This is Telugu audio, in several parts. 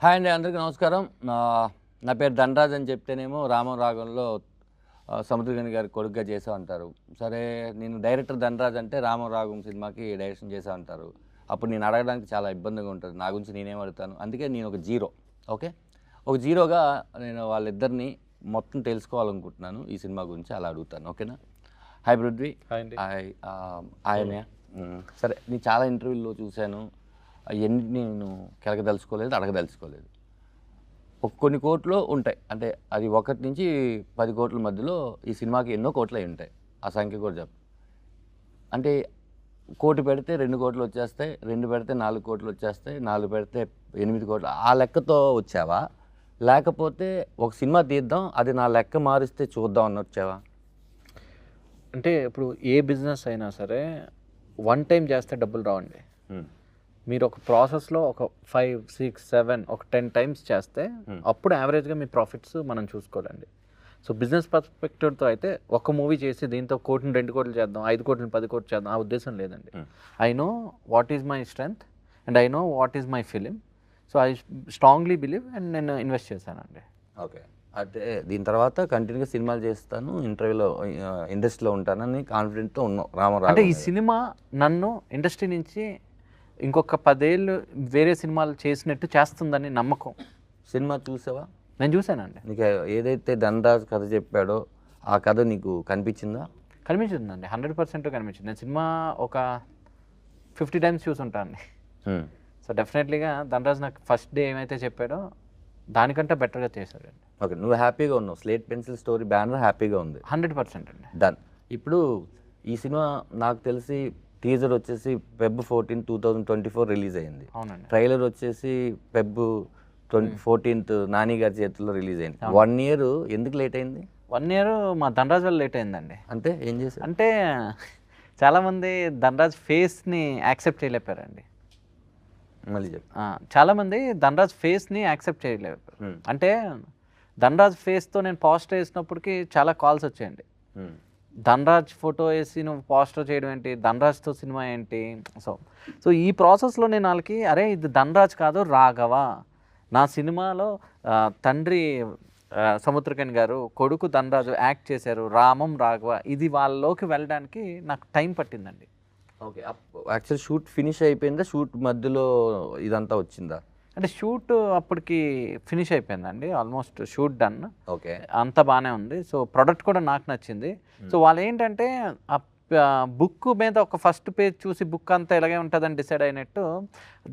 హాయ్ అండి, అందరికీ నమస్కారం. నా పేరు ధనరాజ్ అని చెప్తేనేమో రామం రాగంలో సముద్రగని గారి కొడుకుగా చేసా అంటారు. సరే, నేను డైరెక్టర్ ధనరాజ్ అంటే రామం రాగం సినిమాకి డైరెక్షన్ చేసా అంటారు. అప్పుడు నేను అడగడానికి చాలా ఇబ్బందిగా ఉంటుంది. నా గురించి నేనేం అడుగుతాను? అందుకే నేను ఒక జీరో. ఓకే, ఒక జీరోగా నేను వాళ్ళిద్దరిని మొత్తం తెలుసుకోవాలనుకుంటున్నాను. ఈ సినిమా గురించి అలా అడుగుతాను. ఓకేనా? హాయ్ పృథ్వీ. హాయ్. ఆయనే. సరే, నేను చాలా ఇంటర్వ్యూల్లో చూశాను. అవన్నీ నేను కెలకదలుచుకోలేదు, అడగదలుచుకోలేదు. కొన్ని కోట్లు ఉంటాయి, అంటే అది 1 నుంచి 10 కోట్ల మధ్యలో ఈ సినిమాకి ఎన్నో కోట్లు అయి ఉంటాయి. ఆ సంఖ్య కూడా చెప్పు. అంటే 1 కోటి పెడితే 2 కోట్లు వచ్చేస్తాయి, 2 పెడితే 4 కోట్లు వచ్చేస్తాయి, 4 పెడితే 8 కోట్లు. ఆ లెక్కతో వచ్చావా, లేకపోతే ఒక సినిమా తీద్దాం, అది నా లెక్క మారిస్తే చూద్దాం అని వచ్చావా? అంటే ఇప్పుడు ఏ బిజినెస్ అయినా సరే వన్ టైం చేస్తే డబ్బులు రావండి. మీరు ఒక ప్రాసెస్లో ఒక 5, 6, 7 ఒక 10 టైమ్స్ చేస్తే అప్పుడు యావరేజ్గా మీ ప్రాఫిట్స్ మనం చూసుకోవాలండి. సో బిజినెస్ పర్స్పెక్టివ్తో అయితే ఒక మూవీ చేసి దీంతో 1 కోటిని 2 కోట్లు చేద్దాం, 5 కోట్లని 10 కోట్లు చేద్దాం, ఆ ఉద్దేశం లేదండి. I know what is my strength and I know what is my film. So I strongly believe and నేను ఇన్వెస్ట్ చేశానండి. ఓకే, అంటే దీని తర్వాత కంటిన్యూగా సినిమాలు చేస్తాను, ఇంటర్వ్యూలో ఇండస్ట్రీలో ఉంటానని కాన్ఫిడెంట్తో ఉన్నాం. రామారావు అంటే ఈ సినిమా నన్ను ఇండస్ట్రీ నుంచి ఇంకొక 10 ఏళ్ళు వేరే సినిమాలు చేసినట్టు చేస్తుందని నమ్మకం. సినిమా చూసావా? నేను చూశానండి. నీకు ఏదైతే ధనరాజ్ కథ చెప్పాడో ఆ కథ నీకు కనిపించిందా? కనిపించిందండి, 100% కనిపించింది. నేను సినిమా ఒక 50 టైమ్స్ చూసుంటాను. సో డెఫినెట్లీగా ధనరాజ్ నాకు ఫస్ట్ డే ఏమైతే చెప్పాడో దానికంటే బెటర్గా చేశాడండి. ఓకే, నువ్వు హ్యాపీగా ఉన్నావు. స్లేట్ పెన్సిల్ స్టోరీ బ్యానర్ హ్యాపీగా ఉంది. 100% అండి. డన్. ఇప్పుడు ఈ సినిమా నాకు తెలిసి టీజర్ వచ్చేసి Feb 14, 2024 రిలీజ్ అయింది. అవునండి. ట్రైలర్ వచ్చేసి Feb 14 నాని గారి చేతుల్లో రిలీజ్ అయింది. 1 year ఎందుకు లేట్ అయింది? 1 year మా ధనరాజ్ వల్ల లేట్ అయిందండి. అంటే ఏం చేశారు? అంటే చాలామంది ధనరాజ్ ఫేస్ని యాక్సెప్ట్ చేయలేపారండి. మళ్ళీ చెప్పు. చాలామంది ధనరాజ్ ఫేస్ని యాక్సెప్ట్ చేయలేపారు. అంటే ధనరాజ్ ఫేస్తో నేను పోస్టర్ వేసినప్పటికీ చాలా కాల్స్ వచ్చాయండి. ధనరాజ్ ఫోటో వేసి నువ్వు పోస్టర్ చేయడం ఏంటి, ధనరాజ్తో సినిమా ఏంటి? సో ఈ ప్రాసెస్లో నేను వాళ్ళకి, అరే ఇది ధనరాజ్ కాదు రాఘవ, నా సినిమాలో తండ్రి సముద్రకని గారు, కొడుకు ధనరాజు యాక్ట్ చేశారు, రామం రాఘవ, ఇది వాళ్ళలోకి వెళ్ళడానికి నాకు టైం పట్టిందండి. ఓకే, యాక్చువల్ షూట్ ఫినిష్ అయిపోయిందా? షూట్ మధ్యలో ఇదంతా వచ్చిందా? అంటే షూట్ అప్పటికి ఫినిష్ అయిపోయిందండి, ఆల్మోస్ట్ షూట్ డన్. ఓకే, అంతా బాగానే ఉంది. సో ప్రోడక్ట్ కూడా నాకు నచ్చింది. సో వాళ్ళు ఏంటంటే బుక్ మీద ఒక ఫస్ట్ పేజ్ చూసి బుక్ అంతా ఇలాగే ఉంటుందని డిసైడ్ అయినట్టు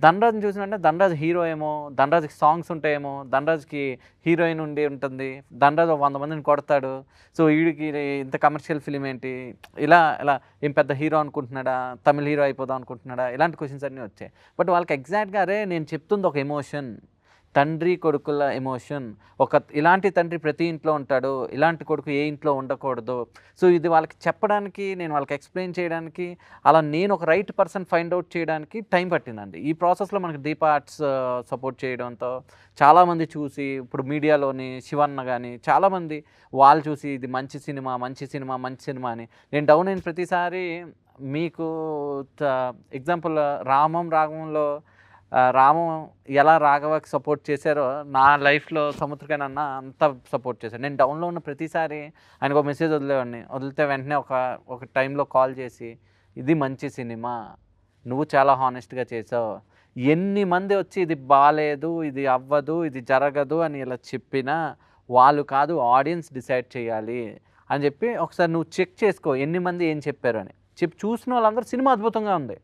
ధనరాజ్ని చూసినంటే ధనరాజ్ హీరో ఏమో, ధనరాజ్కి సాంగ్స్ ఉంటాయేమో, ధనరాజ్కి హీరోయిన్ ఉండి ఉంటుంది, ధనరాజ్ 100 మందిని కొడతాడు, సో వీడికి ఇంత కమర్షియల్ ఫిలిం ఏంటి, ఇలా ఇలా ఏం పెద్ద హీరో అనుకుంటున్నాడా, తమిళ హీరో అయిపోదాం అనుకుంటున్నాడా, ఇలాంటి క్వశ్చన్స్ అన్నీ వచ్చాయి. బట్ వాళ్ళకి ఎగ్జాక్ట్గా అరే నేను చెప్తుంది ఒక ఎమోషన్, తండ్రి కొడుకుల ఎమోషన్. ఇలాంటి తండ్రి ప్రతి ఇంట్లో ఉంటాడు, ఇలాంటి కొడుకు ఏ ఇంట్లో ఉండకూడదు. సో ఇది వాళ్ళకి చెప్పడానికి, నేను వాళ్ళకి ఎక్స్ప్లెయిన్ చేయడానికి, అలా నేను ఒక రైట్ పర్సన్ ఫైండ్ అవుట్ చేయడానికి టైం పట్టిందండి. ఈ ప్రాసెస్లో మనకి దీప ఆర్ట్స్ సపోర్ట్ చేయడంతో చాలామంది చూసి, ఇప్పుడు మీడియాలోని శివన్న కానీ చాలామంది వాళ్ళు చూసి ఇది మంచి సినిమా మంచి సినిమా మంచి సినిమా అని. నేను డౌన్ అయిన ప్రతిసారి మీకు ఎగ్జాంపుల్ రామం రాగంలో రామం ఎలా రాఘవకి సపోర్ట్ చేశారో నా లైఫ్లో సముద్రకని అన్న అంత సపోర్ట్ చేశారు. నేను డౌన్లో ఉన్న ప్రతిసారి ఆయనకు ఒక మెసేజ్ వదిలేవాడిని. వదిలితే వెంటనే ఒక టైంలో కాల్ చేసి ఇది మంచి సినిమా, నువ్వు చాలా హానెస్ట్గా చేసావు, ఎన్ని మంది వచ్చి ఇది బాగాలేదు, ఇది అవ్వదు, ఇది జరగదు అని ఇలా చెప్పినా వాళ్ళు కాదు, ఆడియన్స్ డిసైడ్ చేయాలి అని చెప్పి ఒకసారి నువ్వు చెక్ చేసుకో ఎన్ని మంది ఏం చెప్పారు అని చెప్పి చూసిన వాళ్ళందరూ సినిమా అద్భుతంగా ఉంది,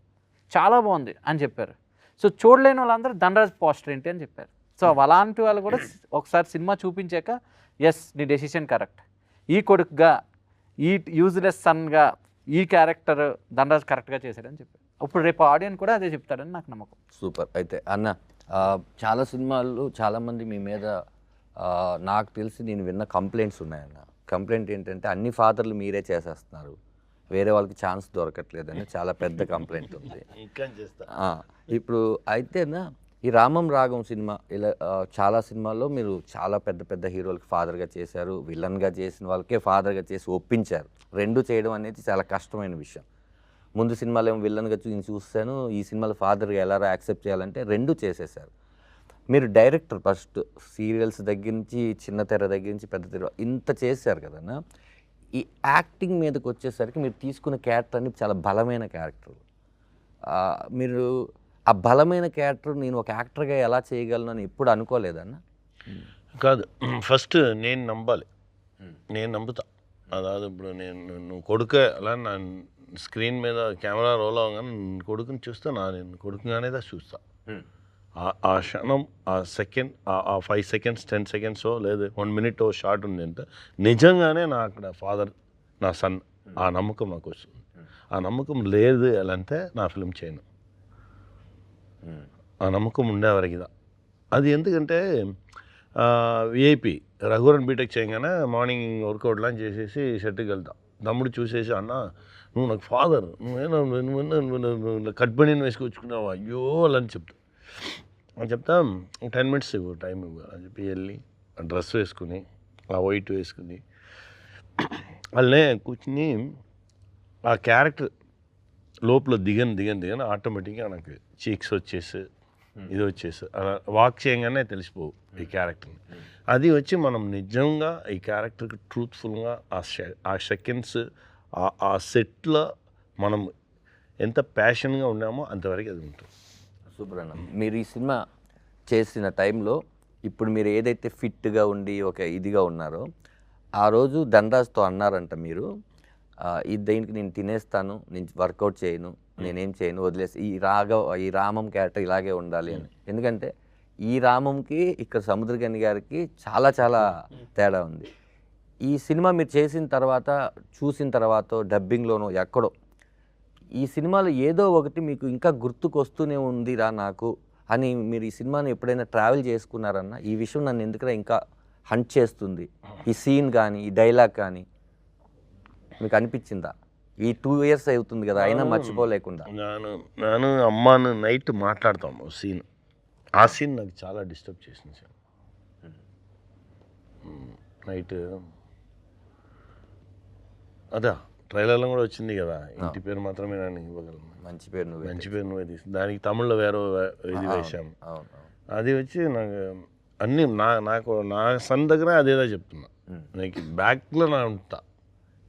చాలా బాగుంది అని చెప్పారు. సో చూడలేని వాళ్ళందరూ ధనరాజ్ పోస్టర్ ఏంటి అని చెప్పారు. సో అలాంటి వాళ్ళు కూడా ఒకసారి సినిమా చూపించాక ఎస్ నీ డెసిషన్ కరెక్ట్, ఈ కొడుకుగా, ఈ యూజ్లెస్ సన్గా ఈ క్యారెక్టర్ ధనరాజ్ కరెక్ట్గా చేశాడని చెప్పారు. ఇప్పుడు రేపు ఆడియన్స్ కూడా అదే చెప్తాడని నాకు నమ్మకం. సూపర్. అయితే అన్న, చాలా సినిమాలు చాలామంది మీ మీద నాకు తెలిసి నేను విన్న కంప్లైంట్స్ ఉన్నాయన్న. కంప్లైంట్ ఏంటంటే అన్ని ఫాదర్లు మీరే చేసేస్తున్నారు, వేరే వాళ్ళకి ఛాన్స్ దొరకట్లేదని చాలా పెద్ద కంప్లైంట్ ఉంది. ఇప్పుడు అయితేనా ఈ రామం రాగం సినిమా ఇలా చాలా సినిమాల్లో మీరు చాలా పెద్ద పెద్ద హీరోలకి ఫాదర్గా చేశారు, విలన్గా చేసిన వాళ్ళకే ఫాదర్గా చేసి ఒప్పించారు. రెండు చేయడం అనేది చాలా కష్టమైన విషయం. ముందు సినిమాలో ఏమో విలన్గా చూస్తాను, ఈ సినిమాలో ఫాదర్గా ఎలా యాక్సెప్ట్ చేయాలంటే రెండు చేసేసారు. మీరు డైరెక్టర్ ఫస్ట్ సీరియల్స్ దగ్గర నుంచి చిన్న తెర దగ్గర నుంచి పెద్ద తెర ఇంత చేశారు కదన్నా. ఈ యాక్టింగ్ మీదకి వచ్చేసరికి మీరు తీసుకున్న క్యారెక్టర్ అన్ని చాలా బలమైన క్యారెక్టర్. మీరు ఆ బలమైన క్యారెక్టర్ నేను ఒక యాక్టర్గా ఎలా చేయగలను అని ఎప్పుడు అనుకోలేదన్న? కాదు, ఫస్ట్ నేను నమ్మాలి, నేను నమ్ముతా. అదాదు ఇప్పుడు నువ్వు కొడుక అలా నా స్క్రీన్ మీద కెమెరా రోల్ అవ్వగానే కొడుకుని చూస్తా, నేను కొడుకుగానే చూస్తా. ఆ క్షణం, ఆ సెకండ్, ఆ 5 seconds 10 seconds లేదు 1 minute షార్ట్ ఉంది అంటే నిజంగానే నా అక్కడ ఫాదర్ నా సన్, ఆ నమ్మకం నాకు వస్తుంది. ఆ నమ్మకం లేదు ఎలా అంటే నా ఫిల్మ్ చేయను. ఆ నమ్మకం ఉండేవరకిదా అది. ఎందుకంటే విఐపి రఘువరన్ బీటెక్ చేయగానే మార్నింగ్ వర్కౌట్ లాంచ్ చేసేసి షెట్కి వెళ్తా. తమ్ముడు చూసేసి అన్న నువ్వు నాకు ఫాదర్, నువ్వేనా కట్ బనీని వేసుకొచ్చుకున్నావు, అయ్యో అలా అని చెప్తా. అని చెప్తా 10 minutes ఇవ్వు, టైం ఇవ్వు అని చెప్పి వెళ్ళి ఆ డ్రెస్ వేసుకుని ఆ వైట్ వేసుకుని వాళ్ళనే కూర్చుని ఆ క్యారెక్టర్ లోపల దిగని ఆటోమేటిక్గా నాకు చీక్స్ వచ్చేసి ఇది వచ్చేసి అలా వాక్ చేయగానే తెలిసిపోవు ఈ క్యారెక్టర్ని. అది వచ్చి మనం నిజంగా ఈ క్యారెక్టర్కి ట్రూత్ఫుల్గా ఆ సెకండ్స్ ఆ సెట్లో మనం ఎంత ప్యాషన్గా ఉన్నామో అంతవరకు అది ఉంటుంది. సూపర్ అన్న. మీరు ఈ సినిమా చేసిన టైంలో ఇప్పుడు మీరు ఏదైతే ఫిట్గా ఉండి ఒక ఇదిగా ఉన్నారో ఆ రోజు ధనరాజ్తో అన్నారంట మీరు, దీనికి నేను తినేస్తాను, నేను వర్కౌట్ చేయను, నేనేం చేయను, వదిలేసి ఈ రామం క్యారెక్టర్ ఇలాగే ఉండాలి అని. ఎందుకంటే ఈ రామంకి ఇక్కడ సముద్రగని గారికి చాలా చాలా తేడా ఉంది. ఈ సినిమా మీరు చేసిన తర్వాత చూసిన తర్వాత డబ్బింగ్లోనో ఎక్కడో ఈ సినిమాలో ఏదో ఒకటి మీకు ఇంకా గుర్తుకొస్తూనే ఉందిరా నాకు అని మీరు ఈ సినిమాని ఎప్పుడైనా ట్రావెల్ చేసుకున్నారన్న? ఈ విషయం నన్ను ఎందుకంటే ఇంకా హంట్ చేస్తుంది, ఈ సీన్ కానీ ఈ డైలాగ్ కానీ మీకు అనిపించిందా? ఈ 2 years అవుతుంది కదా అయినా మర్చిపోలేకుండా. నేను అమ్మాను నైట్ మాట్లాడతాము సీన్, ఆ సీన్ నాకు చాలా డిస్టర్బ్ చేసింది సార్. నైట్ అదా ట్రైలర్లో కూడా వచ్చింది కదా, ఇంటి పేరు మాత్రమే నేను ఇవ్వగలను, మంచి పేరు నువ్వే తీసి దానికి తమిళ్లో వేరే ఇది వేసాము. అది వచ్చి నాకు అన్నీ నాకు నా సన్ దగ్గర అదేదో చెప్తున్నా, నాకు బ్యాక్లో నా ఉంటా,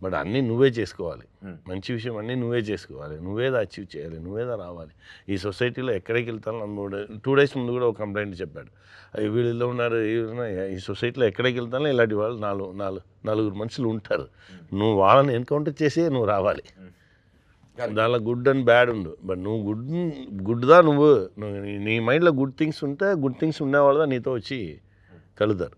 బట్ అన్నీ నువ్వే చేసుకోవాలి, మంచి విషయం అన్నీ నువ్వే చేసుకోవాలి, నువ్వేదా అచీవ్ చేయాలి, నువ్వేదా రావాలి. ఈ సొసైటీలో ఎక్కడికి వెళ్తాను నన్ను 2 days ముందు కూడా ఒక కంప్లైంట్ చెప్పాడు, వీళ్ళు ఇలా ఉన్నారు, ఈ సొసైటీలో ఎక్కడికి వెళ్తానో ఇలాంటి వాళ్ళు 4 మనుషులు ఉంటారు, నువ్వు వాళ్ళని ఎన్కౌంటర్ చేసి నువ్వు రావాలి. దానిలో గుడ్ అండ్ బ్యాడ్ ఉండు, బట్ నువ్వు గుడ్దా నువ్వు నీ మైండ్లో గుడ్ థింగ్స్ ఉంటే గుడ్ థింగ్స్ ఉండేవాళ్ళదా నీతో వచ్చి కలుగుతారు.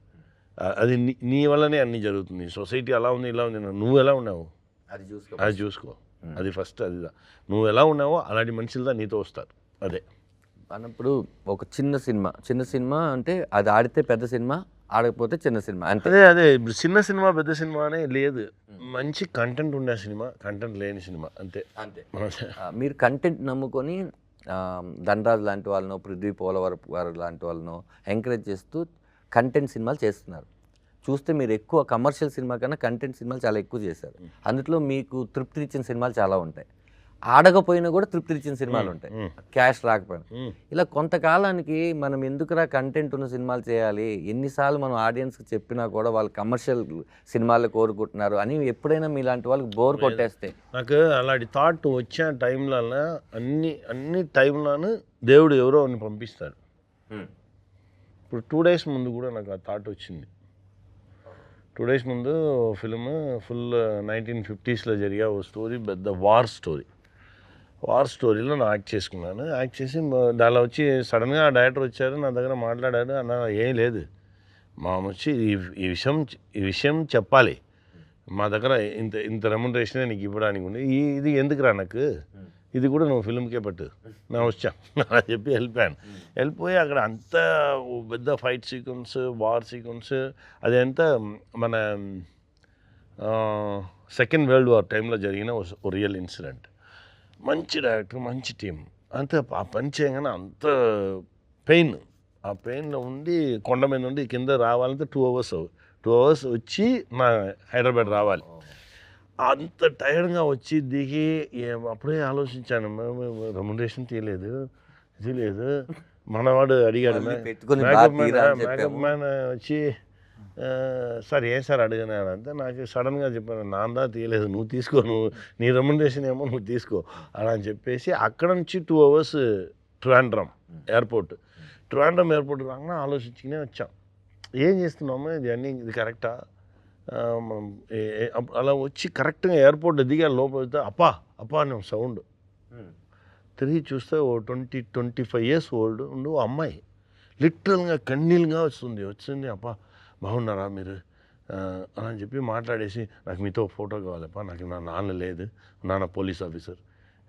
అది నీ వల్లనే అన్నీ జరుగుతుంది. సొసైటీ అలా ఉంది ఇలా ఉంది, నువ్వు ఎలా ఉన్నావు అది చూసుకో, అది ఫస్ట్. అదిదా నువ్వు ఎలా ఉన్నావో అలాంటి మనుషులదా నీతో వస్తారు. అదే అన్నప్పుడు ఒక చిన్న సినిమా అంటే అది ఆడితే పెద్ద సినిమా, ఆడకపోతే చిన్న సినిమా అంటే అదే ఇప్పుడు చిన్న సినిమా పెద్ద సినిమా అనే లేదు, మంచి కంటెంట్ ఉండే సినిమా, కంటెంట్ లేని సినిమా అంతే. మీరు కంటెంట్ నమ్ముకొని ధనరాజ్ లాంటి వాళ్ళనో పృథ్వీ పోలవరపు గారు లాంటి వాళ్ళనో ఎంకరేజ్ చేస్తూ కంటెంట్ సినిమాలు చేస్తున్నారు. చూస్తే మీరు ఎక్కువ కమర్షియల్ సినిమా కన్నా కంటెంట్ సినిమాలు చాలా ఎక్కువ చేశారు. అందులో మీకు తృప్తినిచ్చిన సినిమాలు చాలా ఉంటాయి, ఆడకపోయినా కూడా తృప్తినిచ్చిన సినిమాలు ఉంటాయి, క్యాష్ రాకపోయినా. ఇలా కొంతకాలానికి మనం ఎందుకురా కంటెంట్ ఉన్న సినిమాలు చేయాలి, ఎన్నిసార్లు మనం ఆడియన్స్కి చెప్పినా కూడా వాళ్ళు కమర్షియల్ సినిమాలు కోరుకుంటున్నారు అని ఎప్పుడైనా మీలాంటి వాళ్ళకి బోర్ కొట్టేస్తే? నాకు అలాంటి థాట్ వచ్చే టైంలో అన్ని టైంలోనూ దేవుడు ఎవరో అని పంపిస్తాడు. ఇప్పుడు 2 days ముందు కూడా నాకు ఆ థాట్ వచ్చింది. 2 days ముందు ఫిల్మ్ ఫుల్ 1950s జరిగే ఓ స్టోరీ, పెద్ద వార్ స్టోరీలో నేను యాక్ట్ చేసుకున్నాను. యాక్ట్ చేసి దానిలో వచ్చి సడన్గా ఆ డైరెక్టర్ వచ్చారు, నా దగ్గర మాట్లాడారు. అన్న ఏం లేదు, మా వచ్చి ఈ విషయం చెప్పాలి, మా దగ్గర ఇంత రెమ్యునరేషన్ నీకు ఇవ్వడానికి ఉంది, ఇది ఎందుకురా నాకు, ఇది కూడా నువ్వు ఫిల్మ్కే పట్టు, నా వచ్చా అలా చెప్పి వెళ్ళిపోయి అక్కడ అంత పెద్ద ఫైట్ సీక్వెన్స్, వార్ సీక్వెన్స్, అది అంతా మన సెకండ్ వరల్డ్ వార్ టైంలో జరిగిన ఓ రియల్ ఇన్సిడెంట్. మంచి డైరెక్టర్, మంచి టీం, అంతే. ఆ పని చేయగానే అంత ఆ పెయిన్లో ఉండి కొండ మీద ఉండి కింద రావాలంటే 2 hours వచ్చి నా హైదరాబాద్ రావాలి. అంత టైర్డ్గా వచ్చి దిగి అప్పుడే ఆలోచించాను, రెమ్యునరేషన్ తీయలేదు, ఇది లేదు, మనవాడు అడిగాడు మళ్ళీ పెట్టుకొని మేకప్ బాగా మ్యాన్ తీరా అని మేకప్ చెప్పాము. మ్యాన్ వచ్చి సార్ ఏం సార్ అడిగాను అంటే నాకు సడన్గా చెప్పాను నాందా తీయలేదు నువ్వు తీసుకో నువ్వు నీ రెమ్యునరేషన్ ఏమో నువ్వు తీసుకో అలా అని చెప్పేసి అక్కడ నుంచి 2 hours ట్రాండ్రమ్ ఎయిర్పోర్ట్ రాగానే ఆలోచించుకునే వచ్చాం ఏం చేస్తున్నాము ఇది కరెక్టా మనం అలా వచ్చి కరెక్ట్గా ఎయిర్పోర్ట్ దిగా లోపల వెళ్తే అప్పా అనే సౌండ్ తిరిగి చూస్తే ఓ 25 years ఓల్డ్ ఓ అమ్మాయి లిటరల్గా కన్నీళ్ళుగా వచ్చింది అప్పా బాగున్నారా మీరు అలా అని చెప్పి మాట్లాడేసి నాకు మీతో ఫోటో కావాలప్పా నాకు నా నాన్న లేదు నాన్న పోలీస్ ఆఫీసర్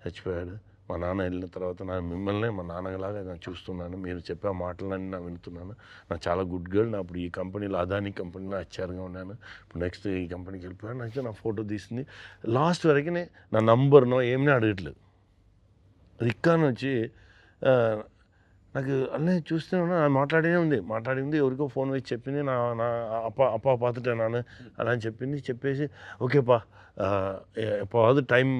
చచ్చిపోయాడు మా నాన్న వెళ్ళిన తర్వాత మిమ్మల్ని మా నాన్నలాగా నేను చూస్తున్నాను మీరు చెప్పే మాటలన్నీ నేను వింటున్నాను నాకు చాలా గుడ్ గర్ల్ నా ఇప్పుడు ఈ కంపెనీలో అదానీ కంపెనీలో హెచ్ఆర్గా ఉన్నాను ఇప్పుడు నెక్స్ట్ ఈ కంపెనీకి వెళ్ళిపోయాను నాకు నా ఫోటో తీసింది లాస్ట్ వరకు నా నంబర్నో ఏమీ అడగట్లేదు అది ఇక్కాను వచ్చి నాకు అన్నీ చూస్తూనే ఉన్నా మాట్లాడింది ఎవరికో ఫోన్ వేసి చెప్పింది నా அப்பா பார்த்துட்டேன் நான் అలా అని చెప్పేసి ఓకేப்பா எப்போவாவது டைம்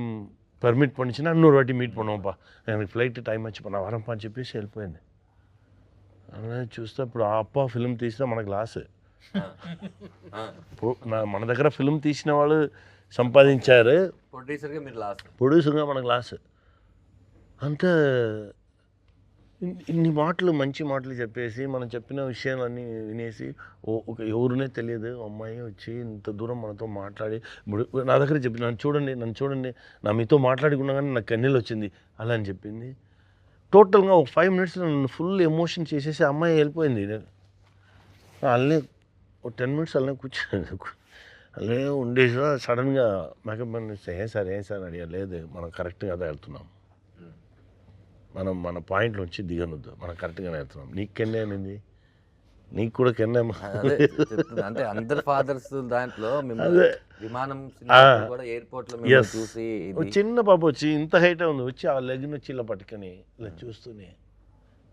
పర్మిట్ பண்ணிச்சுன்னா இன்னொரு வாட்டி மீட் பண்ணுவோம்ப்பா எனக்கு ఫ్లైట్ టైం వచ్చిపా నా వరంపా అని చెప్పేసి వెళ్ళిపోయింది అలా చూస్తే ఇప్పుడు ఆ అప్ప ఫిల్మ్ తీసినా మనకు లాస్ మన దగ్గర ఫిల్మ్ తీసిన వాళ్ళు సంపాదించారు ప్రొడ్యూసర్గా మనకు లాస్ అంతా ఇన్ని మాటలు మంచి మాటలు చెప్పేసి మనం చెప్పిన విషయాలన్నీ వినేసి ఎవరునే తెలియదు అమ్మాయి వచ్చి ఇంత దూరం మనతో మాట్లాడి నా దగ్గర చెప్పి నన్ను చూడండి నా మీతో మాట్లాడుకున్నా కానీ నాకు కన్నీళ్ళు వచ్చింది అలా అని చెప్పింది టోటల్గా ఒక 5 minutes నన్ను ఫుల్ ఎమోషన్ చేసేసి అమ్మాయి వెళ్ళిపోయింది అలానే ఒక 10 minutes అలానే కూర్చోండి అలానే ఉండేసి సడన్గా మేకప్ ఏం సార్ అడిగా లేదు మనం కరెక్ట్గా అదే వెళ్తున్నాం మన పాయింట్ నుంచి దిగనొద్దు మనం కరెక్ట్గానే వెళ్తున్నాం నీకు కెన్నే అనింది నీకు కూడా కెన్నే అంటే అందరు ఫాదర్స్ దాంట్లో విమానం ఎయిర్పోర్ట్ లో చూసి చిన్న పాప వచ్చి ఇంత హైట్ ఉంది వచ్చి ఆ లెగ్ని వచ్చి ఇలా పట్టుకొని ఇలా చూస్తూనే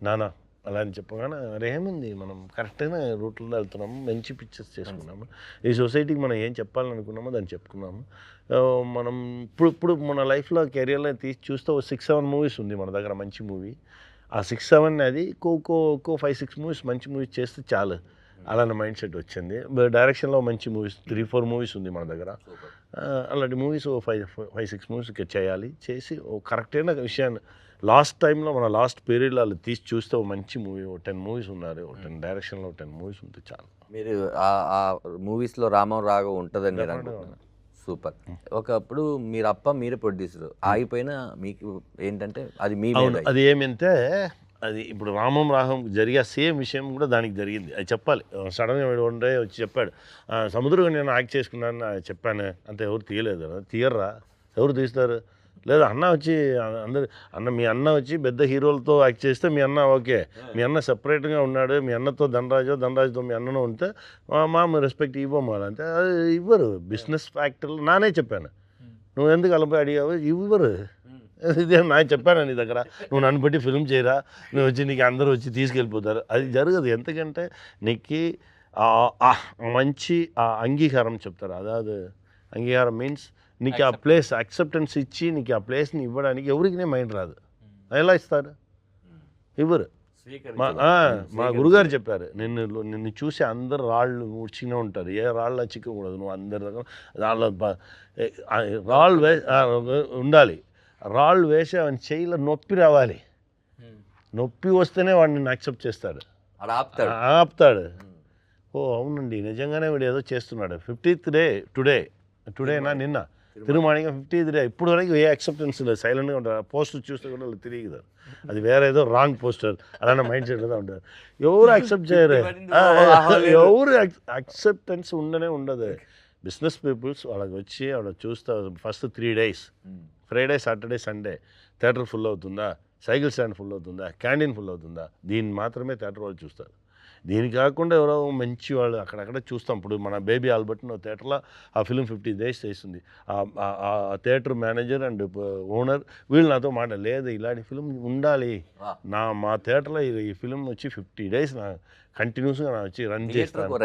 నానా అలా అని చెప్పగానే ఏముంది మనం కరెక్ట్గా రూట్లో వెళ్తున్నాము మంచి పిక్చర్స్ చేసుకున్నాము ఈ సొసైటీకి మనం ఏం చెప్పాలనుకున్నామో దాన్ని చెప్పుకున్నాము మనం ఇప్పుడు మన లైఫ్లో కెరియర్లో తీసి చూస్తే 6-7 movies ఉంది మన దగ్గర మంచి మూవీ ఆ 6-7 అది ఇంకో 5-6 movies మంచి మూవీస్ చేస్తే చాలు అలానే మైండ్ సెట్ వచ్చింది డైరెక్షన్లో మంచి మూవీస్ 3-4 movies ఉంది మన దగ్గర అలాంటి మూవీస్ 5-6 movies చేయాలి చేసి కరెక్ట్ అయిన విషయాన్ని లాస్ట్ టైంలో మన లాస్ట్ పీరియడ్లో వాళ్ళు తీసి చూస్తే మంచి మూవీ 10 movies ఉన్నారు 10 డైరెక్షన్లో 10 movies ఉంటే చాలు మీరు ఆ మూవీస్లో రామం రాఘవ్ ఉంటుందని మీరు అనుకుంటున్నారు సూపర్ ఒకప్పుడు మీరే ప్రొడ్యూసర్ ఆగిపోయినా మీకు ఏంటంటే అది మీ అది ఏమంటే అది ఇప్పుడు రామం రాఘవం జరిగే సేమ్ విషయం కూడా దానికి జరిగింది అది చెప్పాలి సడన్గా ఉండే వచ్చి చెప్పాడు సముద్రం నేను యాక్ట్ చేసుకున్నాను చెప్పాను అంతే ఎవరు తీయలేదు తీయర్రా ఎవరు తీస్తారు లేదా అన్న వచ్చి మీ అన్న వచ్చి పెద్ద హీరోలతో యాక్ట్ చేస్తే మీ అన్న ఓకే మీ అన్న సపరేట్గా ఉన్నాడు మీ అన్నతో ధనరాజుతో మీ అన్నను ఉంటే మా రెస్పెక్ట్ ఇవ్వము అంటే అది ఇవ్వరు బిజినెస్ ఫ్యాక్టర్లు నానే చెప్పాను నువ్వు ఎందుకు అలపై అడిగావు ఇవ్వరు ఇదే నేను చెప్పాను నీ దగ్గర నువ్వు నన్ను బట్టి ఫిల్మ్ చేయరా నువ్వు వచ్చి నీకు అందరూ వచ్చి తీసుకెళ్ళిపోతారు అది జరగదు ఎందుకంటే నీకు మంచి అంగీకారం చెప్తారు అదాదు అంగీకారం మీన్స్ నీకు ఆ ప్లేస్ యాక్సెప్టెన్స్ ఇచ్చి నీకు ఆ ప్లేస్ని ఇవ్వడానికి ఎవరికి మైండ్ రాదు ఎలా ఇస్తారు ఇవ్వరు మా గురుగారు చెప్పారు నిన్ను చూసి అందరు రాళ్ళు ఉడిచినే ఉంటారు ఏ రాళ్ళ చిక్కకూడదు నువ్వు అందరి దగ్గర రాళ్ళు ఉండాలి రాళ్ళు వేసి అవన్నీ చేయిలో నొప్పి రావాలి నొప్పి వస్తేనే వాడిని యాక్సెప్ట్ చేస్తాడు ఆపుతాడు అవునండి నిజంగానే వీడు ఏదో చేస్తున్నాడు 50th day టుడేనా నిన్న తిరుమాణిగా 50th day ఇప్పుడు వరకు ఏ యాక్సెప్టెన్స్ లేదు సైలెంట్గా ఉంటారు పోస్టర్ చూస్తే కూడా వాళ్ళు తిరిగిదు అది వేరే ఏదో రాంగ్ పోస్టర్ అలానే మైండ్ సెట్గా ఉంటారు ఎవరు యాక్సెప్ట్ చేయరు ఎవరు యాక్సెప్టెన్స్ ఉండదు బిజినెస్ పీపుల్స్ వాళ్ళకి వచ్చి వాళ్ళకి చూస్తారు first 3 days Friday Saturday Sunday theatre full అవుతుందా సైకిల్ స్టాండ్ ఫుల్ అవుతుందా క్యాంటీన్ ఫుల్ అవుతుందా దీన్ని మాత్రమే థియేటర్ వాళ్ళు చూస్తారు దీని కాకుండా ఎవరో మంచి వాళ్ళు అక్కడక్కడ చూస్తాం ఇప్పుడు మన బేబీ ఆల్బర్ట్ థియేటర్లో ఆ ఫిలిం 50 days చేస్తుంది ఆ థియేటర్ మేనేజర్ అండ్ ఓనర్ వీళ్ళు నాతో లేదు ఇలాంటి ఫిలిం ఉండాలి మా థియేటర్లో ఈ ఫిలిం వచ్చి 50 days నా కంటిన్యూస్గా నా వచ్చి రన్ చేస్తాను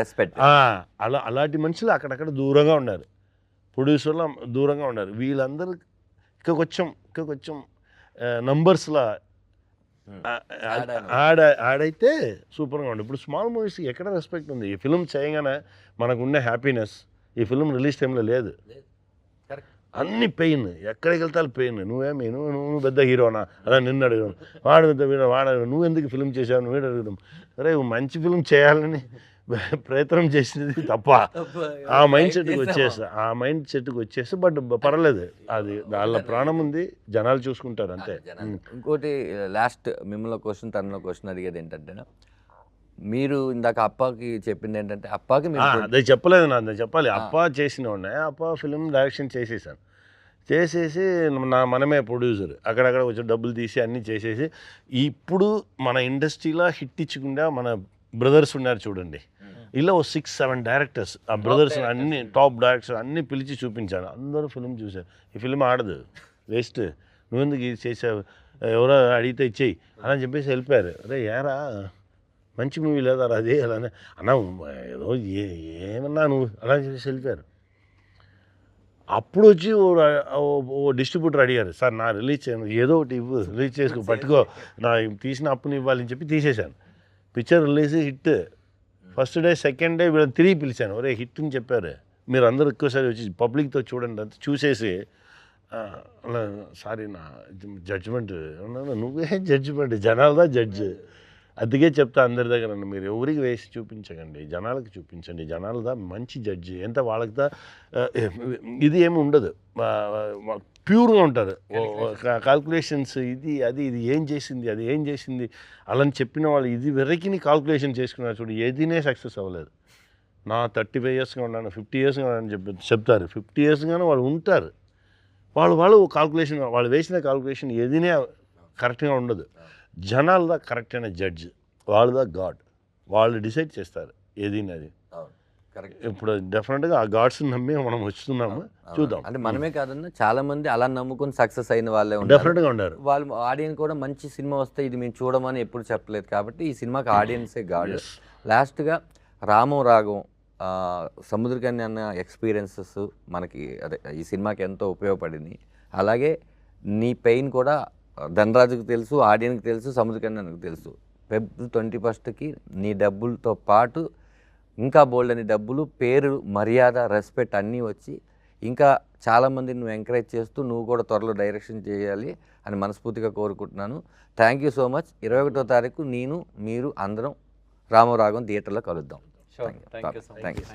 అలాంటి మనుషులు అక్కడక్కడ దూరంగా ఉన్నారు ప్రొడ్యూసర్లు దూరంగా ఉన్నారు వీళ్ళందరూ ఇంకా కొంచెం నంబర్స్లో ఆడైతే సూపర్గా ఉండే. ఇప్పుడు స్మాల్ మూవీస్ ఎక్కడ రెస్పెక్ట్ ఉంది? ఈ ఫిల్మ్ చేయగానే మనకున్న హ్యాపీనెస్ ఈ ఫిల్మ్ రిలీజ్ టైంలో లేదు. అన్ని పెయిన్, ఎక్కడికి వెళ్తాను పెయిన్. నువ్వు పెద్ద హీరోనా అలా నిన్ను అడగడం, వాడు పెద్ద హీరో వాడు నువ్వు ఎందుకు ఫిల్మ్ చేసావు నువ్వు అడగడం. అరే మంచి ఫిల్మ్ చేయాలని ప్రయత్నం చేసినది తప్ప ఆ మైండ్ సెట్కి వచ్చేసి బట్ పర్లేదు, అది వాళ్ళ ప్రాణం ఉంది, జనాలు చూసుకుంటారు అంతే. ఇంకోటి లాస్ట్ మిమ్మల్ని క్వశ్చన్ తనలో క్వశ్చన్ అడిగేది ఏంటంటే, మీరు ఇందాక అప్పాకి చెప్పింది ఏంటంటే అప్పాకి అదే చెప్పలేదు నా చెప్పాలి. అప్పా చేసిన ఉన్నాయి, అప్పా ఫిల్మ్ డైరెక్షన్ చేసేసాను, చేసేసి మనమే ప్రొడ్యూసర్, అక్కడక్కడ వచ్చి డబ్బులు తీసి అన్నీ చేసేసి ఇప్పుడు మన ఇండస్ట్రీలో హిట్ ఇచ్చకుండా మన బ్రదర్స్ ఉన్నారు చూడండి, ఇలా 6-7 డైరెక్టర్స్, ఆ బ్రదర్స్ అన్ని టాప్ డైరెక్టర్స్ అన్నీ పిలిచి చూపించాను. అందరూ ఫిల్మ్ చూశారు. ఈ ఫిల్మ్ ఆడదు, వేస్ట్, నువ్వెందుకు ఇది చేసావు, ఎవరో అడిగితే ఇచ్చేయి అని చెప్పేసి వెళ్ళిపోయారు. అరే ఏరా మంచి మూవీ లేదా అదే అలానే అన్నా ఏదో ఏమన్నా నువ్వు అలా చెప్పేసి వెళ్ళిపోయారు. అప్పుడు వచ్చి ఓ డిస్ట్రిబ్యూటర్ అడిగారు, సార్ నా రిలీజ్ చేయను, ఏదో ఒకటి ఇవ్వు, రిలీజ్ చేసుకో, పట్టుకో, నా తీసిన అప్పుని ఇవ్వాలని చెప్పి తీసేశాను. Picture release hit. First day second day వీళ్ళని తిరిగి పిలిచాను, ఒరే హిట్ అని చెప్పారు, మీరు అందరూ ఎక్కువసారి వచ్చి పబ్లిక్తో చూడండి అంతా చూసేసి అలా సారీ నా జడ్జిమెంట్. నువ్వే జడ్జిమెంట్, జనాలదా జడ్జ్. అందుకే చెప్తా అందరి దగ్గర, మీరు ఎవరికి వేసి చూపించకండి, జనాలకు చూపించండి, జనాలదా మంచి జడ్జి. ఎంత వాళ్ళకిదా ఇది ఏమి ఉండదు, ప్యూర్గా ఉంటారు. కాల్కులేషన్స్ ఇది ఏం చేసింది, అది ఏం చేసింది అలా చెప్పిన వాళ్ళు ఇది వరకు కాల్కులేషన్ చేసుకున్నారు చూడు, ఏదీనే సక్సెస్ అవ్వలేదు. నా 35 ఇయర్స్గా ఉన్నాను, 50 ఇయర్స్గా ఉన్నాను చెప్తారు. 50 ఇయర్స్గానే వాళ్ళు ఉంటారు. వాళ్ళు కాల్కులేషన్, వాళ్ళు వేసిన కాల్కులేషన్ ఏదీనే కరెక్ట్గా ఉండదు. జనాలదా కరెక్ట్ అయిన జడ్జ్, వాళ్ళదా గాడ్, వాళ్ళు డిసైడ్ చేస్తారు ఏదైనా అది. ఇప్పుడు డెఫినెట్గా ఆ గాడ్స్ని నమ్మి మనం వస్తున్నాము, చూద్దాం. అంటే మనమే కాదన్నా చాలా మంది అలా నమ్ముకొని సక్సెస్ అయిన వాళ్ళే డెఫినెట్గా ఉన్నారు. వాళ్ళు ఆడియన్స్ కూడా మంచి సినిమా వస్తే ఇది మేము చూడమని ఎప్పుడు చెప్పలేదు కాబట్టి ఈ సినిమాకి ఆడియన్సే గాడ్. లాస్ట్గా రామం రాగం సముద్రకన్య అన్న ఎక్స్పీరియన్సెస్ మనకి అదే ఈ సినిమాకి ఎంతో ఉపయోగపడింది. అలాగే నీ పెయిన్ కూడా ధనరాజుకి తెలుసు, ఆడియన్కి తెలుసు, సముద్రకన్యకి తెలుసు. February 21కి నీ డబ్బులతో పాటు ఇంకా బోల్డ్ అని డబ్బులు, పేరు, మర్యాద, రెస్పెక్ట్ అన్నీ వచ్చి ఇంకా చాలామందిని నువ్వు ఎంకరేజ్ చేస్తూ నువ్వు కూడా త్వరలో డైరెక్షన్ చేయాలి అని మనస్ఫూర్తిగా కోరుకుంటున్నాను. Thank you so much. 21వ తారీఖు మీరు అందరం రామరాగం థియేటర్లో కలుద్దాం. Thank you.